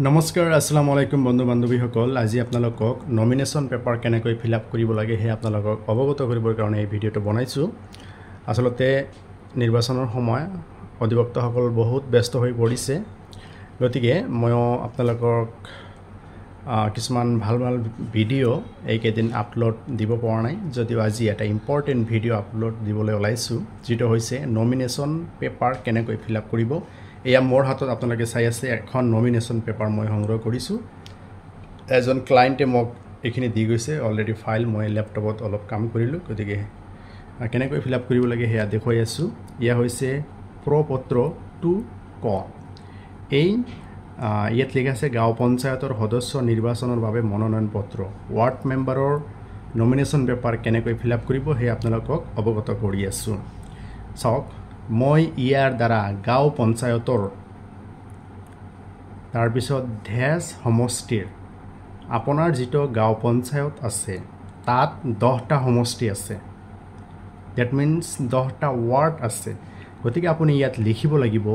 নমস্কাৰ আসসালামু আলাইকুম বন্ধু বান্ধৱীসকল আজি আপোনালোকক নমিনেশ্যন পেপাৰ কেনেকৈ ফিল আপ কৰিব লাগে হে আপোনালোকক অৱগত কৰিবৰ কাৰণে এই ভিডিঅটো বনাইছো আসলতে নিৰ্বাচনৰ সময় অধিবক্তাসকল বহুত ব্যস্ত হৈ পৰিছে গতিকে মই আপোনালোকক কিছুমান ভাল ভিডিঅ এই কেদিন আপলোড দিব পৰা নাই যদিও আজি এটা ইম্পৰ্টেন্ট ভিডিঅ আপলোড দিবলৈ ওলাইছো যেটো হৈছে নমিনেশ্যন পেপাৰ কেনেকৈ ফিল আপ কৰিব এয়া মোৰ হাতত আপোনালোকে চাই আছে এখন নমিনেশ্যন পেপাৰ মই সংগ্ৰহ কৰিছো এজন ক্লায়েন্টে মোক এখিনি দি গৈছে অলৰেডি ফাইল মই ল্যাপটপত অলপ কাম কৰিলো গতিকে কেনেকৈ ফিল আপ কৰিব লাগে হেয়া দেখুৱাই আছো ইয়া হৈছে প্ৰপত্ৰ 2 ক এই ইয়াত লিখা আছে গাঁও পঞ্চায়তৰ সদস্য নিৰ্বাচনৰ বাবে মনোনয়ন পত্ৰ ৱাৰ্ড মেম্বাৰৰ নমিনেশ্যন পেপাৰ কেনেকৈ ফিল আপ কৰিব হে আপোনালোকক অৱগত কৰি আছো চাওক মই ইয়াৰ দ্বাৰা গাঁও পঞ্চায়তৰ তাৰ পিছত ধেজ সমষ্টিৰ আপোনাৰ যেটো গাঁও পঞ্চায়ত আছে তাত 10টা সমষ্টি আছে দ্যাট মিন্স 10টা ৱাৰ্ড আছে গতিকে আপুনি ইয়াত লিখিব লাগিব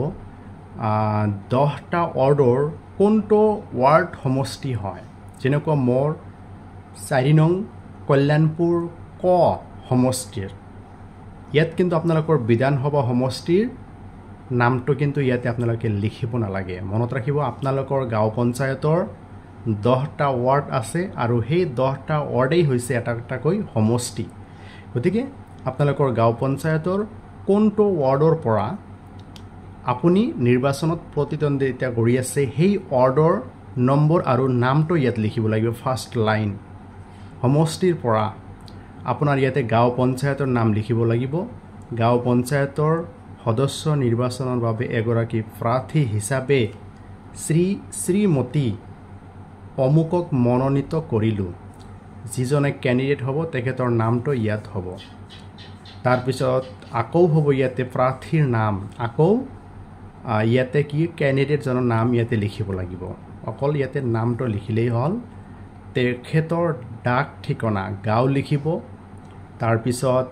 10টা ৱাৰ্ডৰ কোনটো ৱাৰ্ড সমষ্টি হয় যেনেকুৱা মোৰ 4 নং কল্যাণপুৰ ক সমষ্টিৰ ইয়াত কিন্তু আপোনালোকৰ বিধানসভা সমষ্টিৰ নামটো কিন্তু ইয়াতে আপোনালোকে লিখিব নালাগে মনত ৰাখিব আপোনালোকৰ গাঁও পঞ্চায়তৰ 10টা ৱাৰ্ড আছে আৰু সেই 10টা ৱাৰ্ডেই হৈছে এটাকৈ সমষ্টি গতিকে আপোনালোকৰ গাঁও পঞ্চায়তৰ কোনটো ৱাৰ্ডৰ পৰা আপুনি নিৰ্বাচনত প্ৰতিদ্বন্দ্বিতা কৰি আছে সেই ৱাৰ্ডৰ নম্বৰ আৰু নামটো ইয়াত লিখিব লাগিব ফাৰ্স্ট লাইন সমষ্টিৰ পৰা আপোনাৰ ইয়াতে গাঁও পঞ্চায়তৰ নাম লিখিব লাগিব গাঁও পঞ্চায়তৰ সদস্য নিৰ্বাচনৰ বাবে এগৰাকী প্ৰাৰ্থী হিচাপে শ্ৰীমতী অমুকক মনোনীত কৰিলো যিজনে ক্যান্ডিডেট হ'ব তেখেতৰ নামটো ইয়াত হ'ব তাৰ পিছত আকৌ হ'ব ইয়াতে প্ৰাৰ্থীৰ নাম আকৌ ইয়াতে কি ক্যান্ডিডেট জনৰ নাম ইয়াতে লিখিব লাগিব অকল ইয়াতে নামটো লিখিলেই হ'ল তেখেতৰ ডাক ঠিকনা গাঁও লিখিব তাৰ পিছত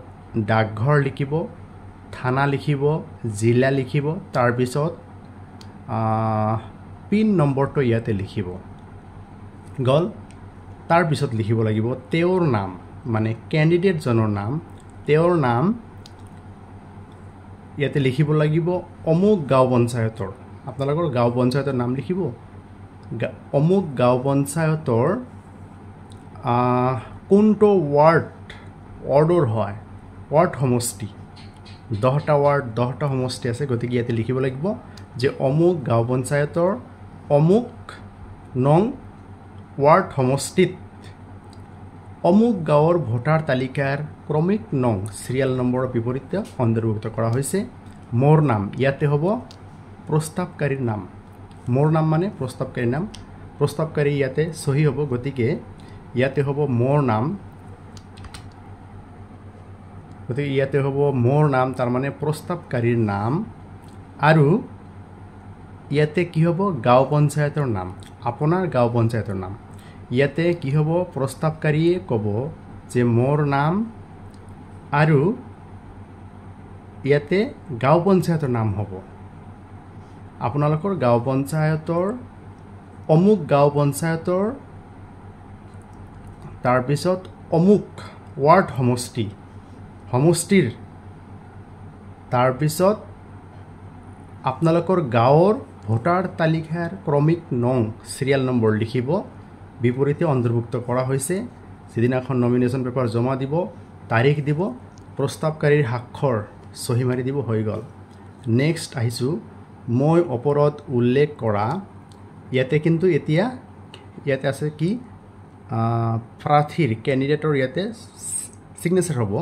ডাকঘৰ লিখিব থানা লিখিব জিলা লিখিব তাৰ পিছত পিন নম্বৰটো ইয়াতে লিখিব গল তাৰ পিছত লিখিব লাগিব তেওঁৰ নাম মানে ক্যান্ডিডেট জনৰ নাম তেওঁৰ নাম ইয়াতে লিখিব লাগিব অমুক গাঁও পঞ্চায়তৰ আপোনালোকৰ গাঁও পঞ্চায়তৰ নাম লিখিব অমুক গাঁও পঞ্চায়তৰ কোনটো ৱাৰ্ডৰ হয় ৱাৰ্ড সমষ্টি 10টা ৱাৰ্ড 10টা সমষ্টি আছে গতিকে ইয়াতে লিখিব লাগিব যে অমুক গাঁও পঞ্চায়তৰ অমুক নং ৱাৰ্ড সমষ্টিত অমুক গাঁৱৰ ভোটাৰ তালিকাৰ ক্ৰমিক নং সিৰিয়াল নম্বৰৰ বিপৰীতে অন্তৰ্ভুক্ত কৰা হৈছে মোৰ নাম ইয়াতে হ'ব প্ৰস্তাৱকাৰীৰ নাম মোৰ নাম মানে প্ৰস্তাৱকাৰীৰ নাম প্ৰস্তাৱকাৰী ইয়াতে সহি হ'ব গতিকে ইয়াতে হ'ব মোৰ নাম গতিকে ইয়াতে হ'ব মোৰ নাম তাৰ মানে প্ৰস্তাৱকাৰীৰ নাম আৰু ইয়াতে কি হ'ব গাঁও পঞ্চায়তৰ নাম আপোনাৰ গাঁও পঞ্চায়তৰ নাম ইয়াতে কি হ'ব প্ৰস্তাৱকাৰীয়ে ক'ব যে মোৰ নাম আৰু ইয়াতে গাঁও পঞ্চায়তৰ নাম হ'ব আপোনালোকৰ গাঁও পঞ্চায়তৰ অমুক গাঁও পঞ্চায়তৰ তাৰ পিছত অমুক ৱাৰ্ড সমষ্টিৰ তাৰ পিছত আপোনালোকৰ গাঁৱৰ ভোটাৰ তালিকাৰ ক্ৰমিক নং সিৰিয়াল নম্বৰ লিখিব বিপৰীতে অন্তৰ্ভুক্ত কৰা হৈছে যেদিনাখন নমিনেশ্যন পেপাৰ জমা দিব তাৰিখ দিব প্ৰস্তাৱকাৰীৰ স্বাক্ষৰ সহি মাৰি দিব হৈ গল নেক্সট আহিছো মই ওপৰত উল্লেখ কৰা ইয়াতে কিন্তু এতিয়া ইয়াতে আছে কি প্ৰাৰ্থীৰ ক্যান্ডিডেটৰ ইয়াতে সিগনেচাৰ হ'ব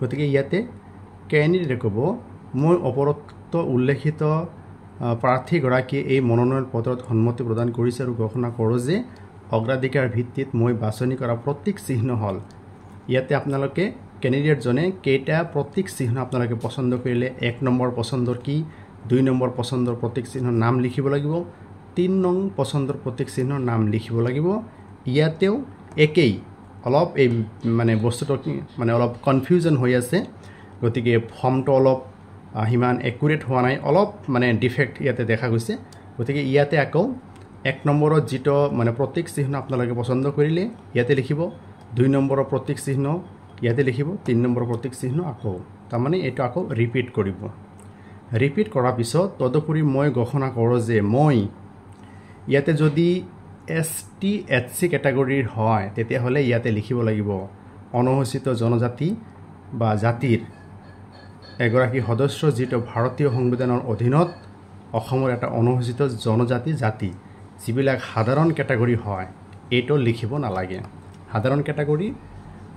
গতিকে ইয়াতে ক্যান্ডিডেট ক'ব মই ওপৰত উল্লেখিত প্ৰাৰ্থী গৰাকী এই মনোনয়ন পত্ৰত সন্মতি প্ৰদান কৰিছে আৰু ঘোষণা কৰোঁ যে অগ্ৰাধিকাৰ ভিত্তিত মই বাছনি কৰা প্ৰতীক চিহ্ন হল ইয়াতে আপোনালোকে ক্যান্ডিডেট জনে কেইটা প্ৰতীক চিহ্ন আপোনালোকে পছন্দ কৰিলে 1 নম্বৰ পছন্দৰ কি 2 নম্বৰ পছন্দৰ প্ৰতীক চিহ্নৰ নাম লিখিব লাগিব 3 নং পছন্দৰ প্ৰতীক চিহ্নৰ নাম লিখিব লাগিব ইয়াতেও একেই অলপ এই মানে বস্তুটো মানে অলপ কনফিউজন হৈ আছে গতিকে ফৰ্মটো অলপ হিমান একুৰেট হোৱা নাই অলপ মানে ডিফেক্ট ইয়াতে দেখা গৈছে গতিকে ইয়াতে আকৌ 1 নম্বৰত যেটো মানে প্ৰতীক চিহ্ন আপোনালোকে পছন্দ কৰিলে ইয়াতে লিখিব 2 নম্বৰৰ প্ৰতীক চিহ্ন ইয়াতে লিখিব 3 নম্বৰৰ প্ৰতীক চিহ্ন আকৌ তাৰ মানে এটো আকৌ ৰিপিট কৰিব ৰিপিট কৰাৰ পিছত তদুপৰি মই ঘোষণা কৰোঁ যে মই ইয়াতে যদি এসটি এসসি ক্যাটাগৰীৰ হয় তেতিয়া হলে ইয়াতে লিখিব লাগিব অনুসূচিত জনজাতি বা জাতিৰ এগৰাকী সদস্য যেটো ভাৰতীয় সংবিধানৰ অধীনত অসমৰ এটা অনুসূচিত জনজাতি জাতি যিবিলাক সাধাৰণ ক্যাটাগৰী হয় এটো লিখিব নালাগে সাধাৰণ ক্যাটাগৰী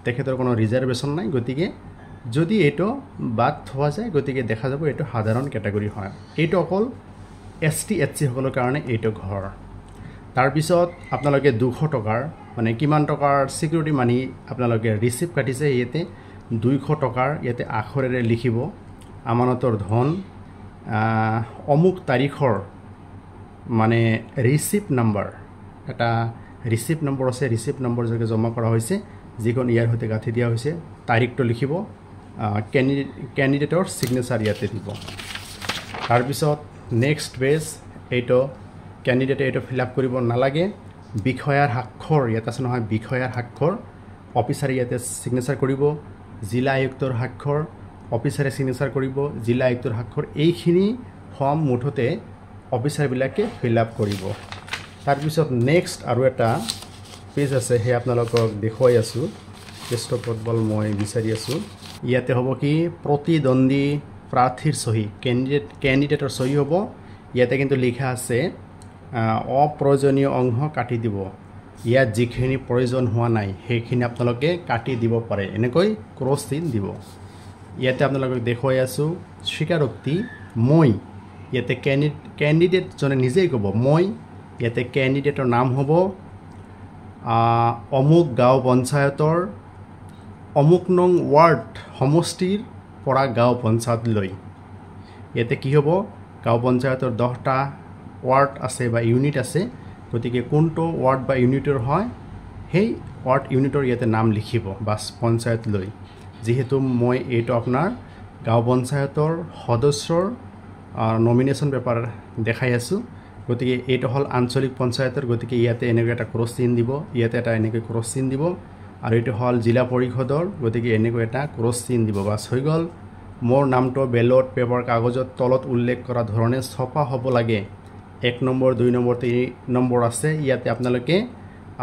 তেখেতৰ কোনো ৰিজাৰ্ভেশন নাই গতিকে যদি এটো বাদ থোৱা যায় গতিকে দেখা যাব এটো সাধাৰণ ক্যাটাগৰী হয় এটো অকল এসটি এসসি সকলৰ কাৰণে এটো ঘৰ তাৰ পিছত আপোনালোকে 200 টকাৰ মানে কিমান টকাৰ সিকিউৰিটি মানি আপোনালোকে ৰিসিভ কাটিছে ইয়াতে 200 টকাৰ ইয়াতে আখৰেৰে লিখিব আমানতৰ ধন অমুক তাৰিখৰ মানে ৰিসিভ নাম্বাৰ এটা ৰিসিভ নম্বৰ আছে ৰিসিভ নম্বৰ যোগে জমা কৰা হৈছে যিখন ইয়াৰ হতে গাঁঠি দিয়া হৈছে তাৰিখটো লিখিব ক্যান্ডিডেটৰ সিগনেচাৰ ইয়াতে দিব তাৰ পিছত নেক্সট পেজ এইটো ক্যান্ডিডেটে এটো ফিল আপ কৰিব নালাগে বিষয়াৰ স্বাক্ষৰ ইয়াত আছে নহয় বিষয়াৰ স্বাক্ষৰ অফিচাৰে ইয়াতে সিগনেচাৰ কৰিব জিলা আয়ুক্তৰ স্বাক্ষৰ অফিচাৰে সিগনেচাৰ কৰিব জিলা আয়ুক্তৰ স্বাক্ষৰ এইখিনি ফৰ্ম মুঠতে অফিচাৰ বিলাকে ফিল আপ কৰিব তাৰ পিছত নেক্সট আৰু এটা পেজ আছে হে আপোনালোকক দেখুৱাই আছো টেষ্ট ফুটবল মই বিচাৰি আছো ইয়াতে হ'ব কি প্ৰতিদ্বন্দ্বী প্ৰাৰ্থীৰ সহি ক্যান্ডিডেটৰ সহি হ'ব ইয়াতে কিন্তু লিখা আছে অপ্ৰয়োজনীয় অংশ কাটি দিব ইয়াত যিখিনি প্ৰয়োজন হোৱা নাই সেইখিনি আপোনালোকে কাটি দিব পাৰে এনেকৈ ক্ৰছ চিন দিব ইয়াতে আপোনালোকক দেখুৱাই আছো স্বীকাৰোক্তি মই ইয়াতে ক্যান্ডিডেট জনে নিজেই ক'ব মই ইয়াতে ক্যান্ডিডেটৰ নাম হ'ব অমুক গাঁও পঞ্চায়তৰ অমুক নং ওয়াৰ্ড সমষ্টিৰ পৰা গাঁও পঞ্চায়ত লৈ ইয়াতে কি হ'ব গাঁও পঞ্চায়তৰ 10টা ওয়াৰ্ড আছে বা ইউনিট আছে গতিকে কোনটো ওয়াৰ্ড বা ইউনিটৰ হয় সেই ওয়াৰ্ড ইউনিটৰ ইয়াতে নাম লিখিব বাস পঞ্চায়ত লৈ যেহেতু মই এইটো আপোনাৰ গাঁও পঞ্চায়তৰ সদস্যৰ নমিনেশন পেপাৰ দেখাই আছো গতিকে এইটো হল আঞ্চলিক পঞ্চায়তৰ গতিকে ইয়াতে এনেকৈ এটা ক্ৰছ চিন দিব ইয়াতে এটা এনেকৈ ক্ৰছ চিন দিব আৰু এইটো হল জিলা পৰিষদৰ গতিকে এনেকৈ এটা ক্ৰছ চিন দিব বাস হৈ গল মোৰ নামটো বেলট পেপাৰ কাগজত তলত উল্লেখ কৰা ধৰণে ছপা হ'ব লাগে 1 নম্বৰ 2 নম্বৰ 3 নম্বৰ আছে ইয়াতে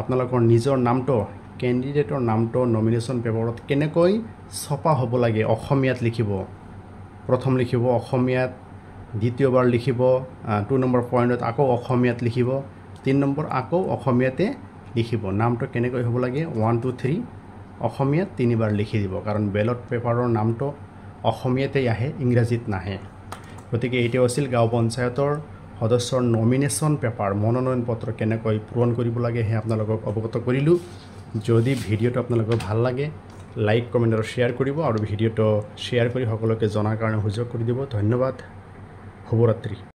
আপোনালোকৰ নিজৰ নামটো ক্যান্ডিডেটৰ নামটো নমিনেশন পেপাৰত কেনেকৈ ছপা হ'ব লাগে অসমীয়াত লিখিব প্ৰথম লিখিব অসমীয়াত দ্বিতীয়বাৰ লিখিব 2 নম্বৰ পইণ্টত আকৌ অসমীয়াত লিখিব 3 নম্বৰ আকৌ অসমীয়াতে লিখিব নামটো কেনেকৈ হ'ব লাগে 1 2 3 অসমীয়াত তিনিবাৰ লিখি দিব কাৰণ বেলট পেপাৰৰ নামটো অসমীয়াতে আহে ইংৰাজীত নাহে গতিকে এইটো আছিল গাঁও পঞ্চায়তৰ সদস্যৰ নমিনেশন পেপাৰ মনোনয়ন পত্ৰ কেনেকৈ পূৰণ কৰিব লাগে হে আপোনালোকক অৱগত কৰিলো যদি ভিডিওটো আপোনালোকৰ ভাল লাগে লাইক কমেন্ট আৰু শেয়াৰ কৰিব আৰু ভিডিওটো শেয়াৰ কৰি সকলোকে জনাৰ কাৰণে সুযোগ কৰি দিব ধন্যবাদ শুভৰাত্ৰি